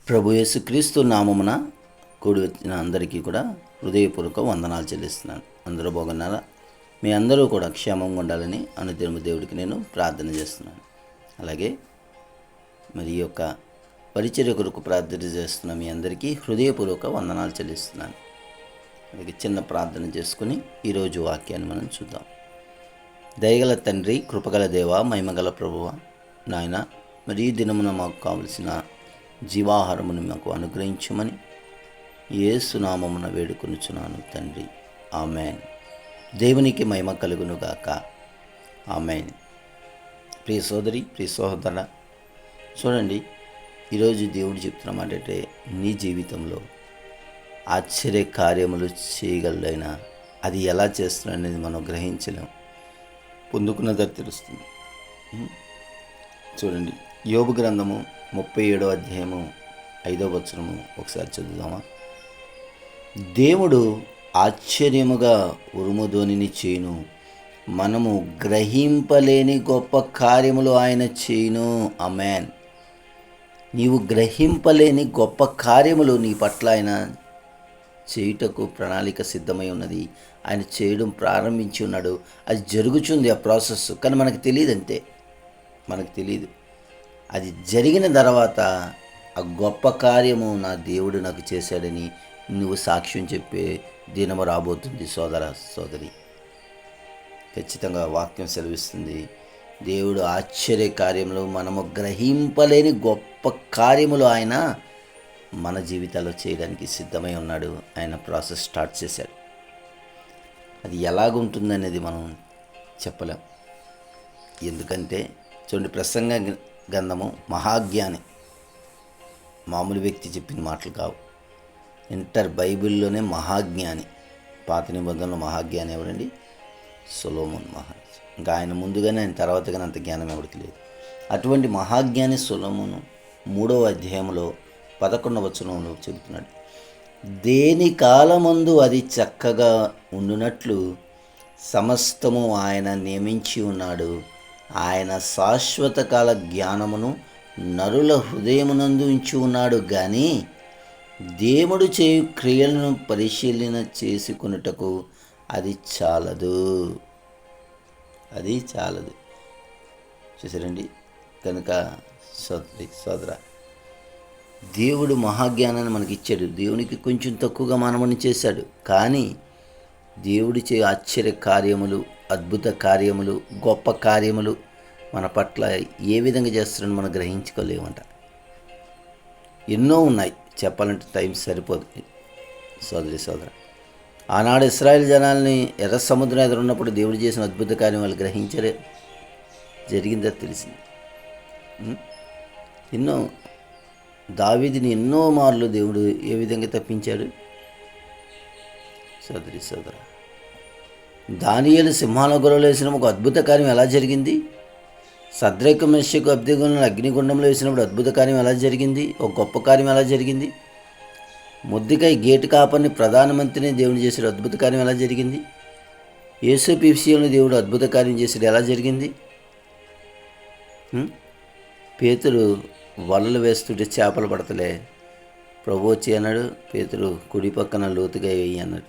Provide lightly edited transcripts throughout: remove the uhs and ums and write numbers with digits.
ప్రభు యేసుక్రీస్తు నామమున కూడి వచ్చిన అందరికీ కూడా హృదయపూర్వక వందనాలు చెల్లిస్తున్నాను. అందరూ బాగున్నారా? మీ అందరూ కూడా క్షేమంగా ఉండాలని అనుదినము దేవుడికి నేను ప్రార్థన చేస్తున్నాను. అలాగే మరి ఈ యొక్క పరిచర్య కొరకు ప్రార్థన చేస్తున్న మీ అందరికీ హృదయపూర్వక వందనాలు చెల్లిస్తున్నాను. అలాగే చిన్న ప్రార్థన చేసుకుని ఈరోజు వాక్యాన్ని మనం చూద్దాం. దయగల తండ్రి, కృపగల దేవ, మహిమగల ప్రభువ, నాయన మరి ఈ దినమున మాకు కావలసిన జీవాహారమును మాకు అనుగ్రహించమని యేసు నామమున వేడుకొనుచున్నాను తండ్రి. ఆమెన్. దేవునికి మహిమ కలుగును గాక. ఆమెన్. ప్రియ సోదరి, ప్రియ సహోదర, చూడండి, ఈరోజు దేవుడు చెప్తున్న మాట అంటే, నీ జీవితంలో ఆశ్చర్య కార్యములు చేయగలడైనా అది ఎలా చేస్తున్నా అనేది మనం గ్రహించలేం. పొందుకున్నది తెలుస్తుంది. చూడండి, యోబు గ్రంథము 37వ అధ్యాయము 5వ వచనము ఒకసారి చదువుదామా? దేవుడు ఆశ్చర్యముగా ఉరుముధ్వనిని చేయును, మనము గ్రహింపలేని గొప్ప కార్యములు ఆయన చేయును. ఆమేన్. నీవు గ్రహింపలేని గొప్ప కార్యములు నీ పట్ల ఆయన చేయుటకు ప్రణాళిక సిద్ధమై ఉన్నది. ఆయన చేయడం ప్రారంభించి ఉన్నాడు. అది జరుగుతుంది, ఆ ప్రాసెస్. కానీ మనకు తెలియదు, అంతే. మనకు తెలియదు. అది జరిగిన తర్వాత ఆ గొప్ప కార్యము నా దేవుడు నాకు చేశాడని నువ్వు సాక్ష్యం చెప్పే దినము రాబోతుంది సోదర, సోదరి. ఖచ్చితంగా వాక్యం సెలవిస్తుంది, దేవుడు ఆశ్చర్య కార్యములు, మనము గ్రహింపలేని గొప్ప కార్యములు ఆయన మన జీవితాల్లో చేయడానికి సిద్ధమై ఉన్నాడు. ఆయన ప్రాసెస్ స్టార్ట్ చేశాడు. అది ఎలాగుంటుందనేది మనం చెప్పలేం. ఎందుకంటే చూడండి, ప్రసంగ గ్రంథము మహాజ్ఞాని, మామూలు వ్యక్తి చెప్పిన మాటలు కావు. బైబిల్లోనే మహాజ్ఞాని. పాత నిబంధనలో మహాజ్ఞాని ఎవరండి? సొలొమోన్ మహారాజు. ఇంకా ఆయన ముందుగానే, ఆయన తర్వాత కానీ అంత జ్ఞానం ఎవరికి లేదు. అటువంటి మహాజ్ఞాని సొలొమోను 3వ అధ్యాయంలో 11వ వచనంలో చెబుతున్నాడు, దేని కాలమందు అది చక్కగా ఉండునట్లు సమస్తము ఆయన నియమించి ఉన్నాడు. ఆయన శాశ్వత కాల జ్ఞానమును నరుల హృదయమునందు ఉంచి ఉన్నాడు. కానీ దేవుడు చేయు క్రియలను పరిశీలన చేసుకొనుటకు అది చాలదు. అది చాలదు. చూసారండి? కనుక సోదరి, సోదర, దేవుడు మహాజ్ఞానాన్ని మనకి ఇచ్చాడు. దేవునికి కొంచెం తక్కువగా మానవుని చేశాడు. కానీ దేవుడి చే ఆశ్చర్య కార్యములు, అద్భుత కార్యములు, గొప్ప కార్యములు మన పట్ల ఏ విధంగా చేస్తున్నాడో మనం గ్రహించుకోలేమంట. ఎన్నో ఉన్నాయి, చెప్పాలంటే టైం సరిపోదు సోదరి, సోదర. ఆనాడు ఇశ్రాయేల్ జనాల్ని ఎర్ర సముద్రం ఎదురున్నప్పుడు దేవుడు చేసిన అద్భుత కార్యం వాళ్ళు గ్రహించరే, జరిగిందో తెలిసింది. ఎన్నో, దావీదుని ఎన్నో మార్లు దేవుడు ఏ విధంగా తప్పించాడు సోదరి, సోదర. దానియేలు సింహాల గొర్రెలు వేసినప్పుడు ఒక అద్భుత కార్యం ఎలా జరిగింది? షద్రకు మెషకు అబ్దెగోనులను అగ్నిగుండంలో వేసినప్పుడు అద్భుత కార్యం ఎలా జరిగింది? ఒక గొప్ప కార్యం ఎలా జరిగింది? మొర్దెకై గేటు కాపరిని ప్రధానమంత్రిని దేవుడు చేసాడు, అద్భుత కార్యం ఎలా జరిగింది? యోసేపు విషయంలో దేవుడు అద్భుత కార్యం చేసాడు, ఎలా జరిగింది? పేతురు వలలు వేస్తుంటే చేపలు పడతలే, ప్రభు వచ్చి అన్నాడు, పేతురు కుడి పక్కన లోతుగా వేయి అన్నాడు.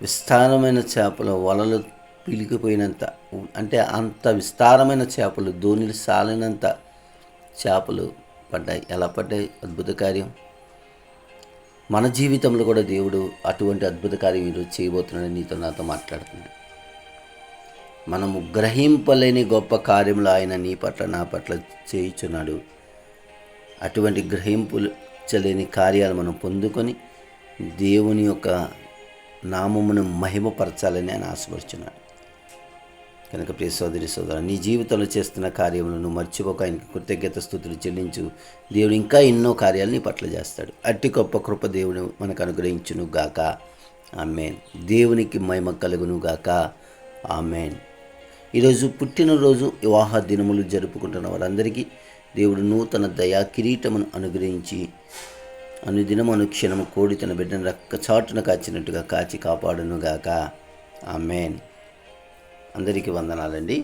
విస్తారమైన చేపలు, వలలు పిలికిపోయినంత, అంటే అంత విస్తారమైన చేపలు, ధోనిలు సాలినంత చేపలు పడ్డాయి. ఎలా పడ్డాయి? అద్భుత కార్యం. మన జీవితంలో కూడా దేవుడు అటువంటి అద్భుత కార్యం ఈరోజు చేయబోతున్నాడు. నీతో నాతో మాట్లాడుతున్నాడు. మనము గ్రహింపలేని గొప్ప కార్యములు ఆయన నీ పట్ల, నా పట్ల చేయుచున్నాడు. అటువంటి గ్రహింపులేని కార్యాలు మనం పొందుకొని దేవుని యొక్క నామమును మహిమపరచాలని ఆయన ఆశపడుచున్నాడు. కనుక ప్రియ సోదరి, సోదర, నీ జీవితంలో చేస్తున్న కార్యములను మర్చిపోక ఆయనకి కృతజ్ఞత స్తుతులు చెల్లించు. దేవుడు ఇంకా ఎన్నో కార్యాలు నీ పట్ల చేస్తాడు. అట్టి గొప్ప కృప దేవుడు మనకు అనుగ్రహించును గాక. ఆమేన్. దేవునికి మహిమ కలుగును గాక. ఆమేన్. ఈరోజు పుట్టినరోజు, వివాహ దినములు జరుపుకుంటున్న వారందరికీ దేవుడు నూతన దయా కిరీటమును అనుగ్రహించి అనుదినము అనుక్షణము కోడి తన బిడ్డను రక్కచాటున కాచినట్టుగా కాచి కాపాడునుగాక. ఆమేన్. అందరికీ వందనాలండి.